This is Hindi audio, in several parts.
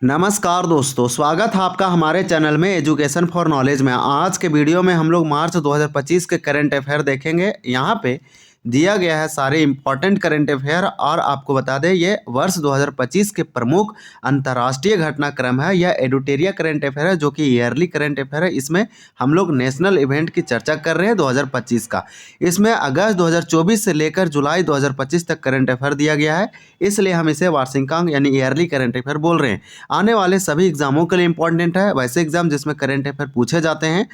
नमस्कार दोस्तों, स्वागत है आपका हमारे चैनल में एजुकेशन फॉर नॉलेज में। आज के वीडियो में हम लोग मार्च 2025 के करंट अफेयर देखेंगे। यहाँ पे दिया गया है सारे इंपॉर्टेंट करंट अफेयर और आपको बता दें ये वर्ष 2025 के प्रमुख अंतर्राष्ट्रीय घटनाक्रम है। यह एडुटेरिया करंट अफेयर है जो कि ईयरली करंट अफेयर है। इसमें हम लोग नेशनल इवेंट की चर्चा कर रहे हैं 2025 का। इसमें अगस्त 2024 से लेकर जुलाई 2025 तक करंट अफेयर दिया गया है, इसलिए हम इसे वार्षिकांक यानी ईयरली करंट अफेयर बोल रहे हैं। आने वाले सभी एग्जामों के लिए इंपॉर्टेंट है, वैसे एग्जाम जिसमें करंट अफेयर पूछे जाते हैं।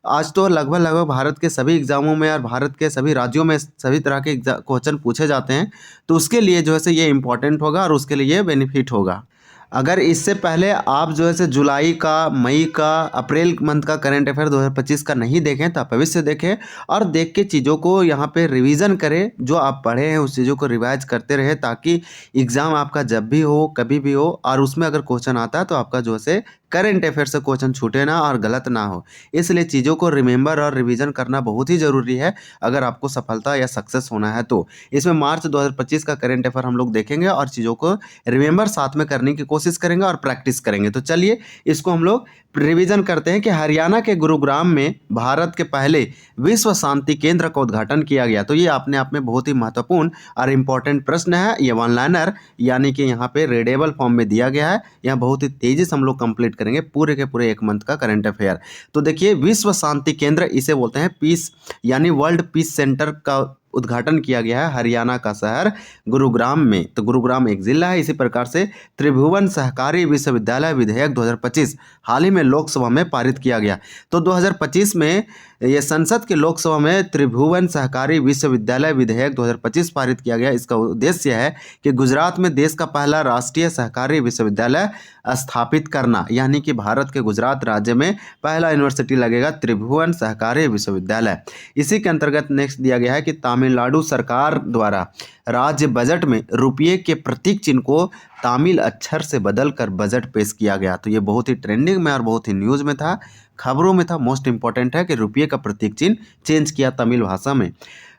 आज तो लगभग भारत के सभी एग्जामों में और भारत के सभी राज्यों में सभी तरह के क्वेश्चन पूछे जाते हैं, तो उसके लिए जो है से ये इंपॉर्टेंट होगा और उसके लिए ये बेनिफिट होगा। अगर इससे पहले आप जो है से जुलाई का, मई का, अप्रैल मंथ का करंट अफेयर 2025 का नहीं देखें तो आप भविष्य देखें और देख के चीज़ों को यहाँ पे रिवीजन करें। जो आप पढ़े हैं उस चीज़ों को रिवाइज करते रहे ताकि एग्ज़ाम आपका जब भी हो, कभी भी हो, और उसमें अगर क्वेश्चन आता है तो आपका जो है से करंट अफेयर से क्वेश्चन छूटे ना और गलत ना हो। इसलिए चीज़ों को रिमेंबर और रिवीजन करना बहुत ही ज़रूरी है अगर आपको सफलता या सक्सेस होना है तो। इसमें मार्च 2025 का करंट अफेयर हम लोग देखेंगे और चीज़ों को रिमेंबर साथ में करने की कोशिश करेंगे और प्रैक्टिस करेंगे। तो चलिए इसको हम लोग रिवीजन करते हैं कि हरियाणा के गुरुग्राम में भारत के पहले विश्व शांति केंद्र का उद्घाटन किया गया। तो ये अपने आप में बहुत ही महत्वपूर्ण और इम्पोर्टेंट प्रश्न है। ये वन लाइनर यानी कि यहाँ पे रीडेबल फॉर्म में दिया गया है। यहाँ बहुत ही तेजी से हम लोग कंप्लीट करेंगे पूरे के पूरे एक मंथ का करंट अफेयर। तो देखिए, विश्व शांति केंद्र इसे बोलते हैं, पीस यानी वर्ल्ड पीस सेंटर का उद्घाटन किया गया है हरियाणा का शहर गुरुग्राम में। तो गुरुग्राम एक जिला है। इसी प्रकार से त्रिभुवन सहकारी विश्वविद्यालय विधेयक 2025 हाल ही में लोकसभा में पारित किया गया। तो 2025 में ये संसद के लोकसभा में त्रिभुवन सहकारी विश्वविद्यालय विधेयक 2025 पारित किया गया। इसका उद्देश्य है कि गुजरात में देश का पहला राष्ट्रीय सहकारी विश्वविद्यालय स्थापित करना, यानी कि भारत के गुजरात राज्य में पहला यूनिवर्सिटी लगेगा त्रिभुवन सहकारी विश्वविद्यालय। इसी के अंतर्गत नेक्स्ट दिया गया है कि तमिलनाडु सरकार द्वारा राज्य बजट में रुपये के प्रतीक चिन्ह को तमिल अक्षर से बदलकर बजट पेश किया गया। तो ये बहुत ही ट्रेंडिंग में और बहुत ही न्यूज़ में था, खबरों में था। मोस्ट इंपॉर्टेंट है कि रुपये का प्रतीक चिन्ह चेंज किया तमिल भाषा में।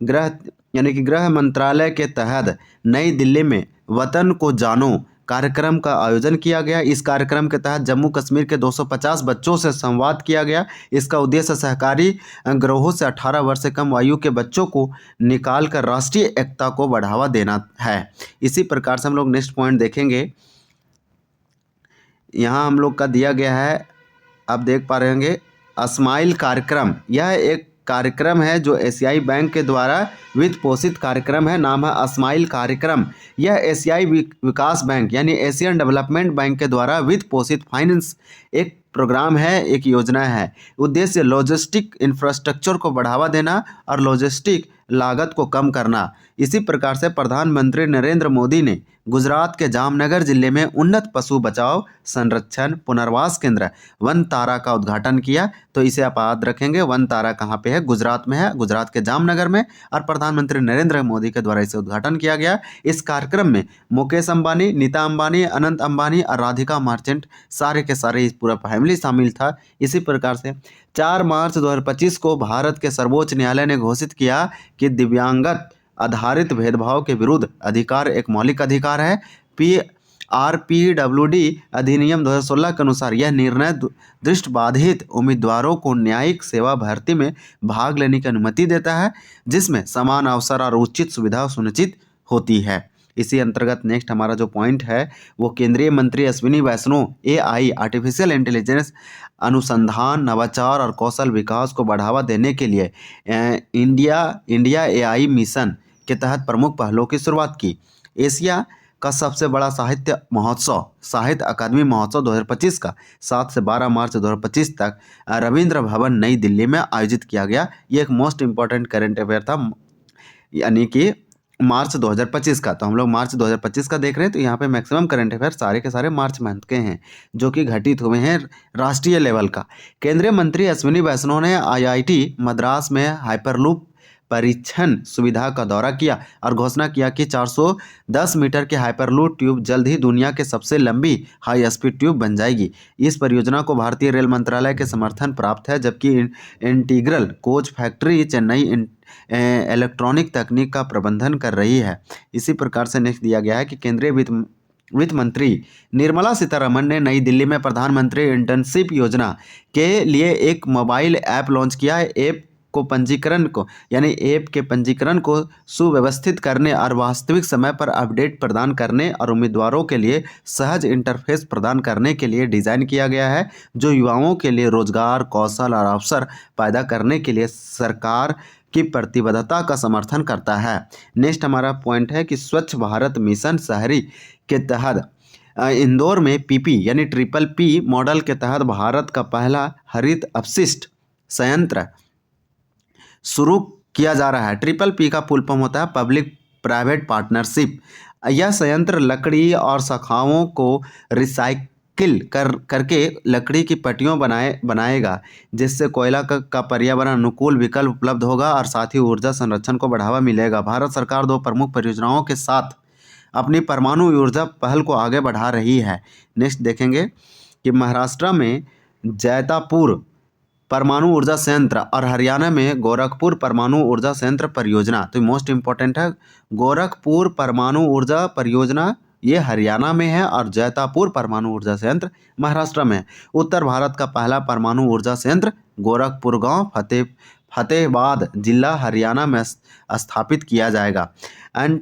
गृह मंत्रालय के तहत नई दिल्ली में वतन को जानो कार्यक्रम का आयोजन किया गया। इस कार्यक्रम के तहत जम्मू कश्मीर के 250 बच्चों से संवाद किया गया। इसका उद्देश्य सहकारी गिरोहों से 18 वर्ष से कम आयु के बच्चों को निकालकर राष्ट्रीय एकता को बढ़ावा देना है। इसी प्रकार से हम लोग नेक्स्ट पॉइंट देखेंगे। यहाँ हम लोग का दिया गया है, आप देख पा रहे होंगे, स्माइल कार्यक्रम। यह एक कार्यक्रम है जो एशियाई बैंक के द्वारा वित्त पोषित कार्यक्रम है। नाम है स्माइल कार्यक्रम। यह एशियाई विकास बैंक यानी एशियन डेवलपमेंट बैंक के द्वारा वित्त पोषित फाइनेंस एक प्रोग्राम है, एक योजना है। उद्देश्य लॉजिस्टिक इंफ्रास्ट्रक्चर को बढ़ावा देना और लॉजिस्टिक लागत को कम करना। इसी प्रकार से प्रधानमंत्री नरेंद्र मोदी ने गुजरात के जामनगर जिले में उन्नत पशु बचाव, संरक्षण, पुनर्वास केंद्र वन तारा का उद्घाटन किया। तो इसे आप याद रखेंगे, वन तारा कहाँ पे है? गुजरात में है, गुजरात के जामनगर में, और प्रधानमंत्री नरेंद्र मोदी के द्वारा इसे उद्घाटन किया गया। इस कार्यक्रम में मुकेश अंबानी, नीता अंबानी, अनंत अंबानी और राधिका मर्चेंट सारे के सारे इस पूरा फैमिली शामिल था। इसी प्रकार से 4 मार्च 2025 को भारत के सर्वोच्च न्यायालय ने घोषित किया कि दिव्यांगत आधारित भेदभाव के विरुद्ध अधिकार एक मौलिक अधिकार है। RPWD अधिनियम 2016 के अनुसार यह निर्णय दृष्टिबाधित उम्मीदवारों को न्यायिक सेवा भर्ती में भाग लेने की अनुमति देता है, जिसमें समान अवसर और उचित सुविधा सुनिश्चित होती है। इसी अंतर्गत नेक्स्ट हमारा जो पॉइंट है वो केंद्रीय मंत्री अश्विनी वैष्णव AI आर्टिफिशियल इंटेलिजेंस अनुसंधान, नवाचार और कौशल विकास को बढ़ावा देने के लिए इंडिया AI मिशन के तहत प्रमुख पहलों की शुरुआत की। एशिया का सबसे बड़ा साहित्य महोत्सव साहित्य अकादमी महोत्सव 2025 का 7 से 12 मार्च 2025 तक रविंद्र भवन नई दिल्ली में आयोजित किया गया। ये एक मोस्ट इंपॉर्टेंट करंट अफेयर था, यानी कि मार्च 2025 का। तो हम लोग मार्च 2025 का देख रहे हैं, तो यहाँ पे मैक्सिमम करंट अफेयर सारे के सारे मार्च मंथ के हैं जो कि घटित हुए हैं राष्ट्रीय लेवल का। केंद्रीय मंत्री अश्विनी वैष्णव ने IIT मद्रास में हाइपरलूप परीक्षण सुविधा का दौरा किया और घोषणा किया कि 410 मीटर के हाइपरलूप ट्यूब जल्द ही दुनिया के सबसे लंबी हाई स्पीड ट्यूब बन जाएगी। इस परियोजना को भारतीय रेल मंत्रालय के समर्थन प्राप्त है, जबकि integral coach factory Chennai electronic तकनीक का प्रबंधन कर रही है। इसी प्रकार से नेक्स्ट दिया गया है कि केंद्रीय वित्त वित्त मंत्री निर्मला सीतारमण ने नई दिल्ली में प्रधानमंत्री इंटर्नशिप योजना के लिए एक मोबाइल ऐप लॉन्च किया है। ऐप के पंजीकरण को सुव्यवस्थित करने और वास्तविक समय पर अपडेट प्रदान करने और उम्मीदवारों के लिए सहज इंटरफेस प्रदान करने के लिए डिज़ाइन किया गया है, जो युवाओं के लिए रोजगार, कौशल और अवसर पैदा करने के लिए सरकार की प्रतिबद्धता का समर्थन करता है। नेक्स्ट हमारा पॉइंट है कि स्वच्छ भारत मिशन शहरी के तहत इंदौर में पीपी यानी ट्रिपल पी मॉडल के तहत भारत का पहला हरित अपशिष्ट संयंत्र शुरू किया जा रहा है। ट्रिपल पी का फुल फॉर्म होता है पब्लिक प्राइवेट पार्टनरशिप। यह संयंत्र लकड़ी और शाखाओं को रिसाइकिल करके लकड़ी की पट्टियों बनाएगा, जिससे कोयला का पर्यावरण अनुकूल विकल्प उपलब्ध होगा और साथ ही ऊर्जा संरक्षण को बढ़ावा मिलेगा। भारत सरकार 2 प्रमुख परियोजनाओं के साथ अपनी परमाणु ऊर्जा पहल को आगे बढ़ा रही है। नेक्स्ट देखेंगे कि महाराष्ट्र में जैतापुर परमाणु ऊर्जा संयंत्र और हरियाणा में गोरखपुर परमाणु ऊर्जा संयंत्र परियोजना। तो मोस्ट इम्पोर्टेंट है, गोरखपुर परमाणु ऊर्जा परियोजना ये हरियाणा में है और जैतापुर परमाणु ऊर्जा संयंत्र महाराष्ट्र में है। उत्तर भारत का पहला परमाणु ऊर्जा संयंत्र गोरखपुर गांव फतेहाबाद जिला हरियाणा में स्थापित किया जाएगा। एंड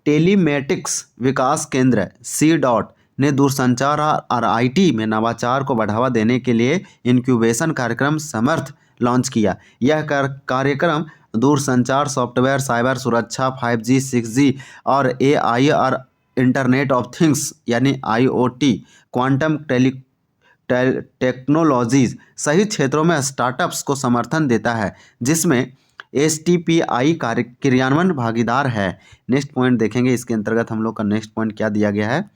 टेलीमेटिक्स विकास केंद्र C ने दूरसंचार और IT में नवाचार को बढ़ावा देने के लिए इंक्यूबेशन कार्यक्रम समर्थ लॉन्च किया। यह कार्यक्रम दूरसंचार, सॉफ्टवेयर, साइबर सुरक्षा, 5G, 6G और AI और इंटरनेट ऑफ थिंग्स यानी IoT, क्वांटम टेक्नोलॉजीज सहित क्षेत्रों में स्टार्टअप्स को समर्थन देता है, जिसमें STPI क्रियान्वयन भागीदार है। नेक्स्ट पॉइंट देखेंगे, इसके अंतर्गत हम लोग का नेक्स्ट पॉइंट क्या दिया गया है।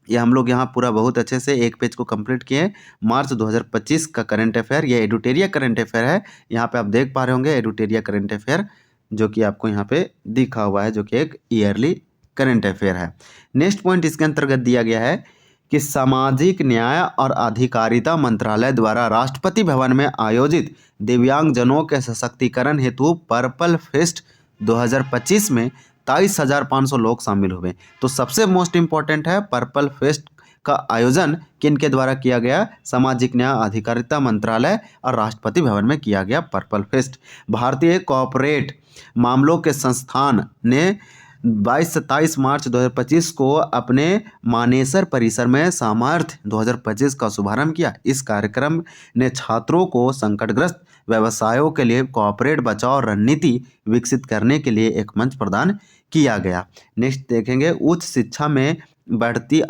ये हम लोग यहाँ पूरा बहुत अच्छे से एक पेज को कंप्लीट किए। मार्च 2025 का करंट अफेयर, ये एडुटेरिया करंट अफेयर है। यहाँ पे आप देख पा रहे होंगे एडुटेरिया करंट अफेयर, जो कि आपको यहाँ पे दिखा हुआ है, जो कि एक ईयरली करंट अफेयर है। नेक्स्ट पॉइंट इसके अंतर्गत दिया गया है कि सामाजिक न्याय और अधिकारिता मंत्रालय द्वारा राष्ट्रपति भवन में आयोजित दिव्यांगजनों के सशक्तिकरण हेतु पर्पल फेस्ट 2025 में 23,500 लोग शामिल हुए। तो सबसे मोस्ट इम्पॉर्टेंट है पर्पल फेस्ट का आयोजन किन के द्वारा किया गया, सामाजिक न्याय अधिकारिता मंत्रालय और राष्ट्रपति भवन में किया गया पर्पल फेस्ट। भारतीय कॉर्पोरेट मामलों के संस्थान ने 22 से 27 मार्च 2025 को अपने मानेसर परिसर में सामर्थ्य 2025 का शुभारंभ किया। इस कार्यक्रम ने छात्रों को संकटग्रस्त व्यवसायों के लिए कॉर्पोरेट बचाव रणनीति विकसित करने के लिए एक मंच प्रदान किया गया। नेक्स्ट देखेंगे, उच्च शिक्षा में बढ़ती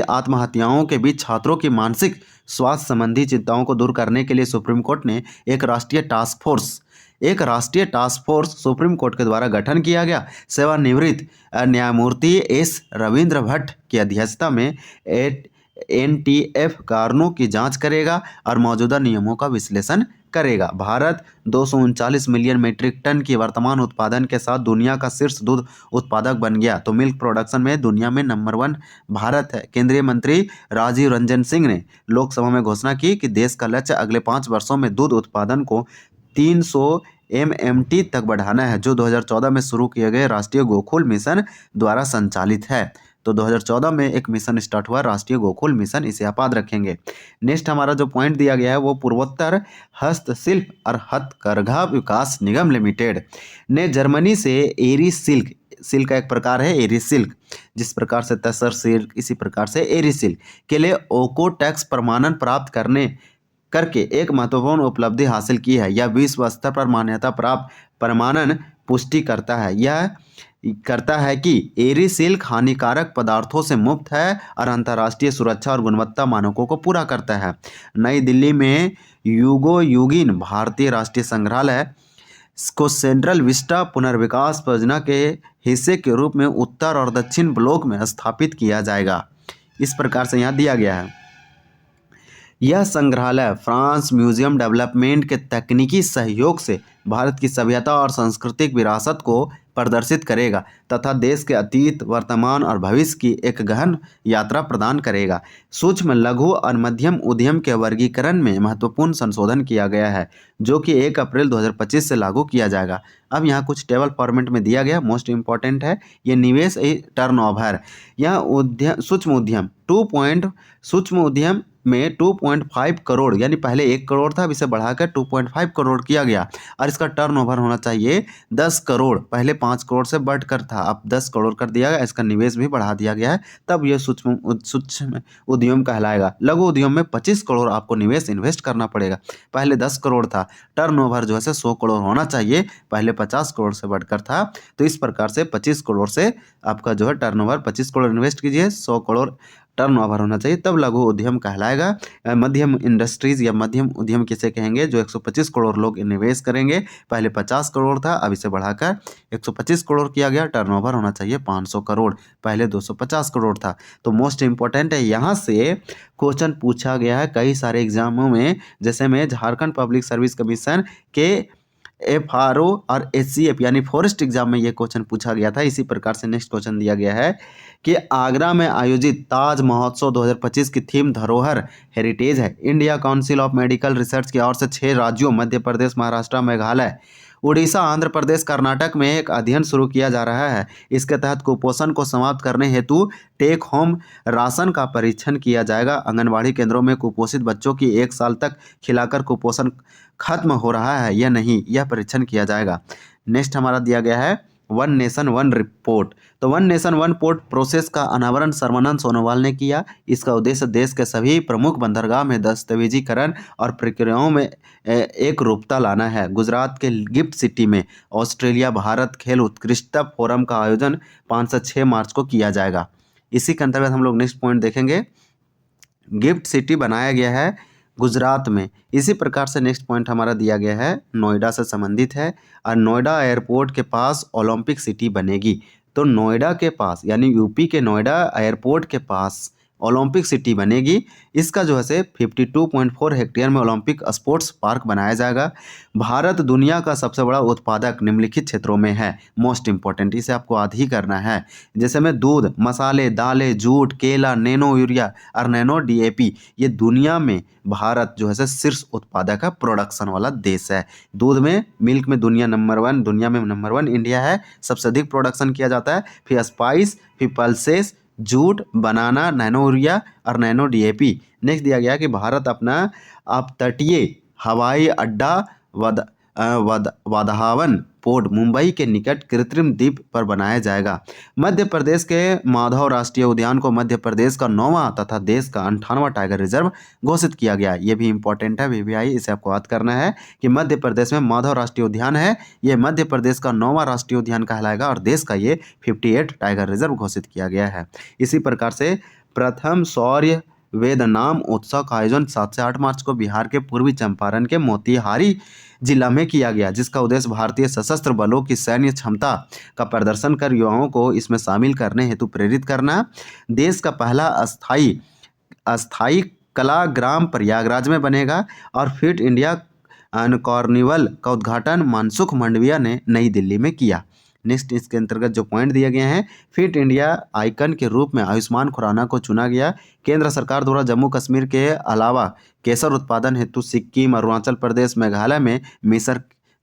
आत्महत्याओं के बीच छात्रों की मानसिक स्वास्थ्य संबंधी चिंताओं को दूर करने के लिए सुप्रीम कोर्ट ने एक राष्ट्रीय टास्क फोर्स सुप्रीम कोर्ट के द्वारा गठन किया गया। सेवानिवृत्त न्यायमूर्ति S रविंद्र भट्ट की अध्यक्षता में NTF कारणों की जांच करेगा और मौजूदा नियमों का विश्लेषण करेगा। भारत 239 मिलियन मीट्रिक टन की वर्तमान उत्पादन के साथ दुनिया का शीर्ष दूध उत्पादक बन गया। तो मिल्क प्रोडक्शन में दुनिया में नंबर 1 भारत है। केंद्रीय मंत्री राजीव रंजन सिंह ने लोकसभा में घोषणा की कि देश का लक्ष्य अगले 5 वर्षों में दूध उत्पादन को 300 MMT तक बढ़ाना है, जो 2014 में शुरू किए गए राष्ट्रीय गोकुल मिशन द्वारा संचालित है। तो 2014 में एक मिशन स्टार्ट हुआ, राष्ट्रीय गोकुल मिशन, इसे आप याद रखेंगे। नेक्स्ट हमारा जो पॉइंट दिया गया है वो पूर्वोत्तर हस्तशिल्प और हथकरघा विकास निगम लिमिटेड ने जर्मनी से एरी सिल्क का एक प्रकार है एरी सिल्क, जिस प्रकार से तसर सिल्क इसी प्रकार से एरी सिल्क के लिए ओकोटेक्स प्रमाणन प्राप्त करके एक महत्वपूर्ण उपलब्धि हासिल की है। यह विश्व स्तर पर मान्यता प्राप्त प्रमाणन पुष्टि करता है कि एरी सिल्क हानिकारक पदार्थों से मुक्त है और अंतर्राष्ट्रीय सुरक्षा और गुणवत्ता मानकों को पूरा करता है। नई दिल्ली में युगोयुगीन भारतीय राष्ट्रीय संग्रहालय को सेंट्रल विस्टा पुनर्विकास परियोजना के हिस्से के रूप में उत्तर और दक्षिण ब्लॉक में स्थापित किया जाएगा। इस प्रकार से यहाँ दिया गया है। यह संग्रहालय फ्रांस म्यूजियम डेवलपमेंट के तकनीकी सहयोग से भारत की सभ्यता और सांस्कृतिक विरासत को प्रदर्शित करेगा तथा देश के अतीत, वर्तमान और भविष्य की एक गहन यात्रा प्रदान करेगा। सूक्ष्म, लघु और मध्यम उद्यम के वर्गीकरण में महत्वपूर्ण संशोधन किया गया है, जो कि 1 अप्रैल 2025 से लागू किया जाएगा। अब यहाँ कुछ टेबल फॉर्मेट में दिया गया, मोस्ट इंपॉर्टेंट है ये निवेश टर्नओवर। यह उद्यम सूक्ष्म उद्यम सूक्ष्म उद्यम में 2.5 करोड़, यानी पहले 1 करोड़ था, अब इसे बढ़ाकर 2.5 करोड़ किया गया। और इसका टर्नओवर होना चाहिए 10 करोड़, पहले 5 करोड़ से बढ़कर था, अब 10 करोड़ कर दिया गया। इसका निवेश भी बढ़ा दिया गया है, तब यह सूक्ष्म उद्यम कहलाएगा। लघु उद्यम में 25 करोड़ आपको निवेश इन्वेस्ट करना पड़ेगा, पहले 10 करोड़ था। टर्नओवर जो है 100 करोड़ होना चाहिए, पहले 50 करोड़ से बढ़कर था। तो इस प्रकार से 25 करोड़ से आपका जो है टर्नओवर, 25 करोड़ इन्वेस्ट कीजिए, 100 करोड़ टर्नओवर होना चाहिए, तब लघु उद्यम कहलाएगा। मध्यम इंडस्ट्रीज या मध्यम उद्यम किसे कहेंगे, जो 125 करोड़ लोग निवेश करेंगे, पहले 50 करोड़ था, अब इसे बढ़ाकर 125 करोड़ किया गया। टर्नओवर होना चाहिए 500 करोड़, पहले 250 करोड़ था। तो मोस्ट इंपॉर्टेंट है, यहाँ से क्वेश्चन पूछा गया है कई सारे एग्जामों में, जैसे में झारखंड पब्लिक सर्विस कमीशन के FRO और SCF यानी फॉरेस्ट एग्जाम में ये क्वेश्चन पूछा गया था। इसी प्रकार से नेक्स्ट क्वेश्चन दिया गया है कि आगरा में आयोजित ताज महोत्सव 2025 की थीम धरोहर हेरिटेज है। India council of medical research की ओर से 6 राज्यों मध्य प्रदेश, महाराष्ट्र, मेघालय, उड़ीसा, आंध्र प्रदेश, कर्नाटक में एक अध्ययन शुरू किया जा रहा है। इसके तहत कुपोषण को समाप्त करने हेतु टेक होम राशन का परीक्षण किया जाएगा। आंगनबाड़ी केंद्रों में कुपोषित बच्चों की 1 साल तक खिलाकर कुपोषण खत्म हो रहा है या नहीं, यह परीक्षण किया जाएगा। नेक्स्ट हमारा दिया गया है वन नेशन वन रिपोर्ट। तो one nation one port process का अनावरण सर्बानंद सोनोवाल ने किया। इसका उद्देश्य देश के सभी प्रमुख बंदरगाह में दस्तावेजीकरण और प्रक्रियाओं में एक रूपता लाना है। गुजरात के गिफ्ट सिटी में ऑस्ट्रेलिया भारत खेल उत्कृष्टता फोरम का आयोजन 5 से 6 मार्च को किया जाएगा। इसी के अंतर्गत हम लोग नेक्स्ट पॉइंट देखेंगे, गिफ्ट सिटी बनाया गया है गुजरात में। इसी प्रकार से नेक्स्ट पॉइंट हमारा दिया गया है, नोएडा से संबंधित है, और नोएडा एयरपोर्ट के पास ओलंपिक सिटी बनेगी। तो नोएडा के पास यानी यूपी के नोएडा एयरपोर्ट के पास ओलंपिक सिटी बनेगी। इसका जो है से 52.4 हेक्टेयर में ओलंपिक स्पोर्ट्स पार्क बनाया जाएगा। भारत दुनिया का सबसे बड़ा उत्पादक निम्नलिखित क्षेत्रों में है। मोस्ट इंपॉर्टेंट, इसे आपको याद ही करना है। जैसे में दूध, मसाले, दालें, जूट, केला, नैनो यूरिया और नैनो DAP, ये दुनिया में भारत जो है से शीर्ष उत्पादक है, प्रोडक्शन वाला देश है। दूध में, मिल्क में दुनिया नंबर 1, दुनिया में नंबर 1 इंडिया है, सबसे अधिक प्रोडक्शन किया जाता है। फिर स्पाइस, फिर पल्सेस, जूट, बनाना, नैनो यूरिया और नैनो DAP। नेक्स्ट दिया गया कि भारत अपना अपतटीय हवाई अड्डा वाधावन पोर्ट मुंबई के निकट कृत्रिम द्वीप पर बनाया जाएगा। मध्य प्रदेश के माधव राष्ट्रीय उद्यान को मध्य प्रदेश का 9वां तथा देश का 58वां टाइगर रिजर्व घोषित किया गया। ये भी इंपॉर्टेंट है VVI, इसे आपको याद करना है कि मध्य प्रदेश में माधव राष्ट्रीय उद्यान है, ये मध्य प्रदेश का 9वां राष्ट्रीय उद्यान कहलाएगा और देश का ये 58 टाइगर रिजर्व घोषित किया गया है। इसी प्रकार से प्रथम शौर्य वेद नाम उत्सव का आयोजन 7 से 8 मार्च को बिहार के पूर्वी चंपारण के मोतिहारी जिला में किया गया, जिसका उद्देश्य भारतीय सशस्त्र बलों की सैन्य क्षमता का प्रदर्शन कर युवाओं को इसमें शामिल करने हेतु प्रेरित करना। देश का पहला अस्थायी कला ग्राम प्रयागराज में बनेगा। और फिट इंडिया कार्निवल का उद्घाटन मनसुख मंडविया ने नई दिल्ली में किया। नेक्स्ट इसके अंतर्गत जो पॉइंट दिए गए हैं, फिट इंडिया आइकन के रूप में आयुष्मान खुराना को चुना गया। केंद्र सरकार द्वारा जम्मू कश्मीर के अलावा केसर उत्पादन हेतु सिक्किम, अरुणाचल प्रदेश, मेघालय में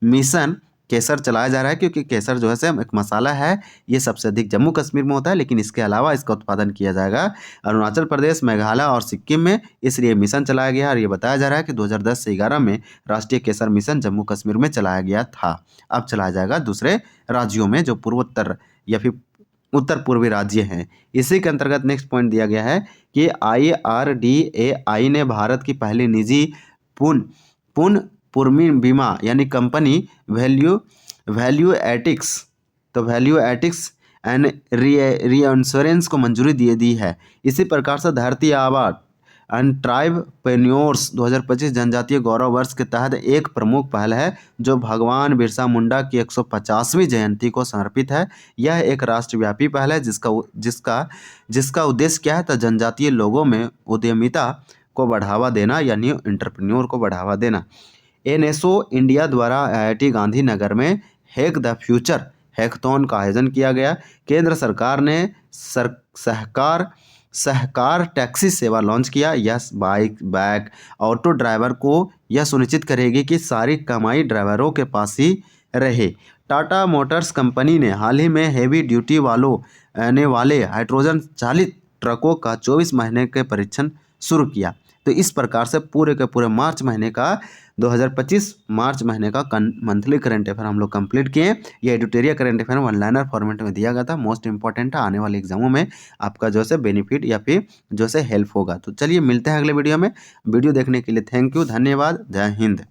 मिशन केसर चलाया जा रहा है, क्योंकि केसर जो है एक मसाला है, ये सबसे अधिक जम्मू कश्मीर में होता है, लेकिन इसके अलावा इसका उत्पादन किया जाएगा अरुणाचल प्रदेश, मेघालय और सिक्किम में, इसलिए मिशन चलाया गया। और ये बताया जा रहा है कि 2010 से 11 में राष्ट्रीय केसर मिशन जम्मू कश्मीर में चलाया गया था, अब चलाया जाएगा दूसरे राज्यों में जो पूर्वोत्तर या फिर उत्तर पूर्वी राज्य हैं। इसी के अंतर्गत नेक्स्ट पॉइंट दिया गया है कि IRDAI ने भारत की पहली निजी पुनर्पूर्व बीमा यानी कंपनी वैल्यू एटिक्स एंड रीइंश्योरेंस को मंजूरी दी है। इसी प्रकार से धरती आबा एंड ट्राइबप्रेन्योर्स 2025 जनजातीय गौरव वर्ष के तहत एक प्रमुख पहल है, जो भगवान बिरसा मुंडा की 150वीं जयंती को समर्पित है। यह एक राष्ट्रव्यापी पहल है जिसका उद्देश्य क्या है, तो जनजातीय लोगों में उद्यमिता को बढ़ावा देना, यानी एंटरप्रेन्योर को बढ़ावा देना। एनएसओ इंडिया द्वारा आईआईटी गांधीनगर में हैक द फ्यूचर हैकथॉन का आयोजन किया गया। केंद्र सरकार ने सहकार टैक्सी सेवा लॉन्च किया। Yes bike bag auto driver को यह सुनिश्चित करेगी कि सारी कमाई ड्राइवरों के पास ही रहे। टाटा मोटर्स कंपनी ने हाल ही में हेवी ड्यूटी आने वाले हाइड्रोजन चालित ट्रकों का 24 महीने के परीक्षण शुरू किया। तो इस प्रकार से पूरे के पूरे मार्च महीने का 2025 मार्च महीने का मंथली करंट अफेयर हम लोग कंप्लीट किए। ये editorial current affair one liner format में दिया गया था। मोस्ट इंपॉर्टेंट है, आने वाले एग्जामों में आपका जो है बेनिफिट या फिर जो है हेल्प होगा। तो चलिए मिलते हैं अगले वीडियो में। वीडियो देखने के लिए थैंक यू, धन्यवाद, जय हिंद।